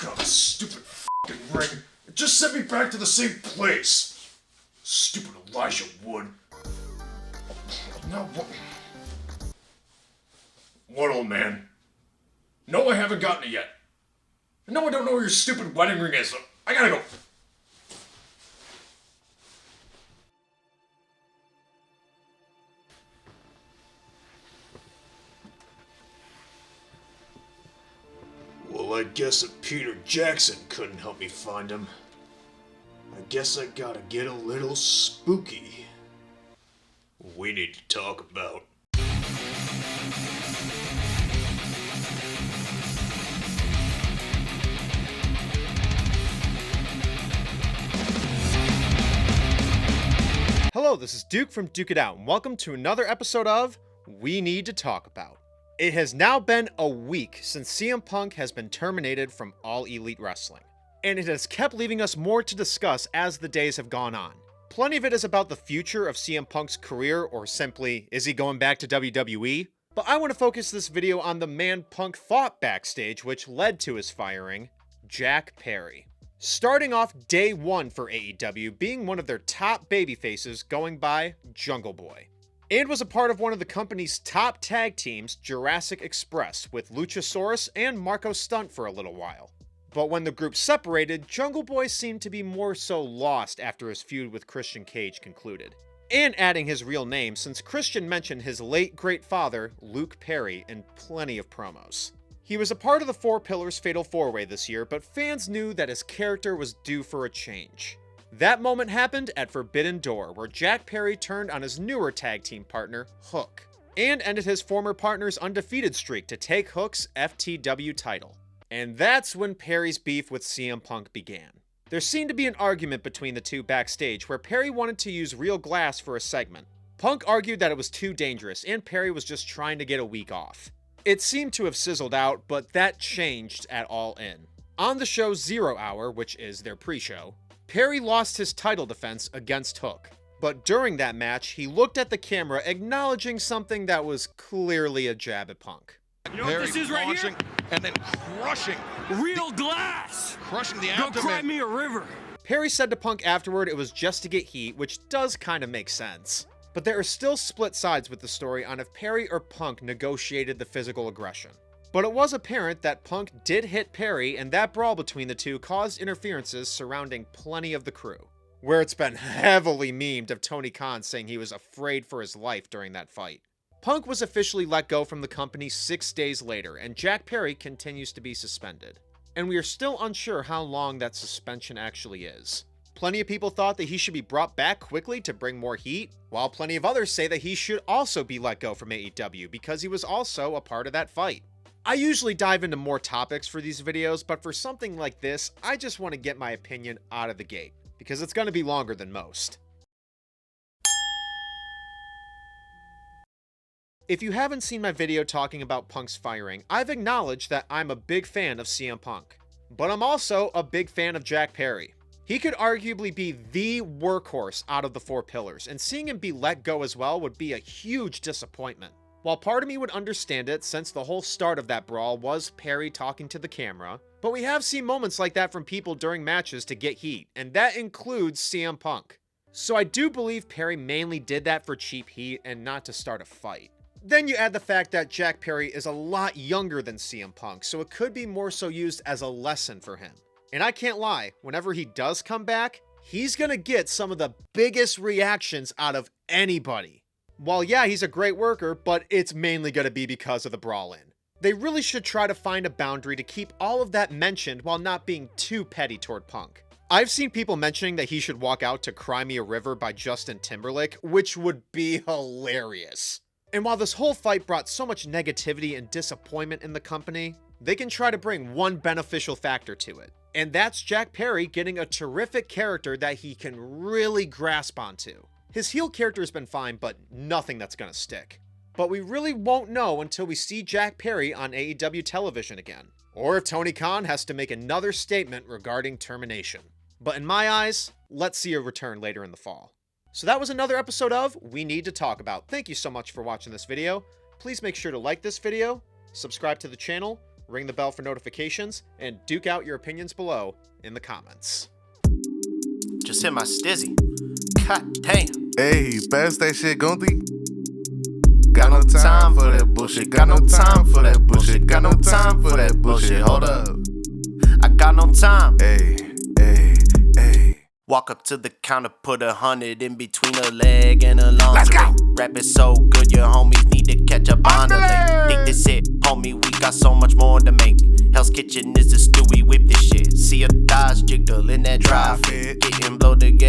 God, this stupid fucking ring. It just sent me back to the same place. Stupid Elijah Wood. Now what? What, old man? No, I haven't gotten it yet. No, I don't know where your stupid wedding ring is. I gotta go. Well, I guess if Peter Jackson couldn't help me find him, I guess I gotta get a little spooky. We need to talk about. Hello, this is Duke from Duke It Out, and welcome to another episode of We Need to Talk About. It has now been a week since CM Punk has been terminated from All Elite Wrestling, and it has kept leaving us more to discuss as the days have gone on. Plenty of it is about the future of CM Punk's career, or simply, is he going back to WWE? But I want to focus this video on the man Punk fought backstage, which led to his firing, Jack Perry. Starting off day one for AEW being one of their top babyfaces going by Jungle Boy. And was a part of one of the company's top tag teams, Jurassic Express, with Luchasaurus and Marco Stunt for a little while. But when the group separated, Jungle Boy seemed to be more so lost after his feud with Christian Cage concluded. And adding his real name, since Christian mentioned his late great father, Luke Perry, in plenty of promos. He was a part of the Four Pillars Fatal 4-Way this year, but fans knew that his character was due for a change. That moment happened at Forbidden Door, where Jack Perry turned on his newer tag team partner, Hook, and ended his former partner's undefeated streak to take Hook's FTW title. And that's when Perry's beef with CM Punk began. There seemed to be an argument between the two backstage, where Perry wanted to use real glass for a segment. Punk argued that it was too dangerous, and Perry was just trying to get a week off. It seemed to have sizzled out, but that changed at All In. On the show 0 Hour, which is their pre-show, Perry lost his title defense against Hook. But during that match, he looked at the camera acknowledging something that was clearly a jab at Punk. You know what this is right here? And then crushing. Real glass! Crushing the Go abdomen. cry me a river. Perry said to Punk afterward it was just to get heat, which does kind of make sense. But there are still split sides with the story on if Perry or Punk negotiated the physical aggression. But it was apparent that Punk did hit Perry, and that brawl between the two caused interferences surrounding plenty of the crew. Where it's been heavily memed of Tony Khan saying he was afraid for his life during that fight. Punk was officially let go from the company 6 days later, and Jack Perry continues to be suspended. And we are still unsure how long that suspension actually is. Plenty of people thought that he should be brought back quickly to bring more heat, while plenty of others say that he should also be let go from AEW because he was also a part of that fight. I usually dive into more topics for these videos, but for something like this, I just want to get my opinion out of the gate, because it's going to be longer than most. If you haven't seen my video talking about Punk's firing, I've acknowledged that I'm a big fan of CM Punk. But I'm also a big fan of Jack Perry. He could arguably be the workhorse out of the Four Pillars, and seeing him be let go as well would be a huge disappointment. While part of me would understand it, since the whole start of that brawl was Perry talking to the camera, but we have seen moments like that from people during matches to get heat, and that includes CM Punk. So I do believe Perry mainly did that for cheap heat and not to start a fight. Then you add the fact that Jack Perry is a lot younger than CM Punk, so it could be more so used as a lesson for him. And I can't lie, whenever he does come back, he's gonna get some of the biggest reactions out of anybody. While yeah, he's a great worker, but it's mainly gonna be because of the brawl-in. They really should try to find a boundary to keep all of that mentioned while not being too petty toward Punk. I've seen people mentioning that he should walk out to Cry Me a River by Justin Timberlake, which would be hilarious. And while this whole fight brought so much negativity and disappointment in the company, they can try to bring one beneficial factor to it. And that's Jack Perry getting a terrific character that he can really grasp onto. His heel character has been fine, but nothing that's gonna stick. But we really won't know until we see Jack Perry on AEW television again, or if Tony Khan has to make another statement regarding termination. But in my eyes, let's see a return later in the fall. So that was another episode of We Need to Talk About. Thank you so much for watching this video. Please make sure to like this video, subscribe to the channel, ring the bell for notifications, and duke out your opinions below in the comments. Just hit my stizzy. God damn. Hey, pass that shit, Gunty. Got no time for that bullshit. Got no time for that bullshit. Got no time for that bullshit. Hold up. I got no time. Hey, hey, hey. Walk up to the counter, put 100 in between a leg and a lingerie. Let's go. Rap is so good, your homies need to catch up on the lake. Think this it, homie, we got so much more to make. Hell's Kitchen is the stew, we whip this shit. See your thighs jiggle in that dry fit. Getting blow together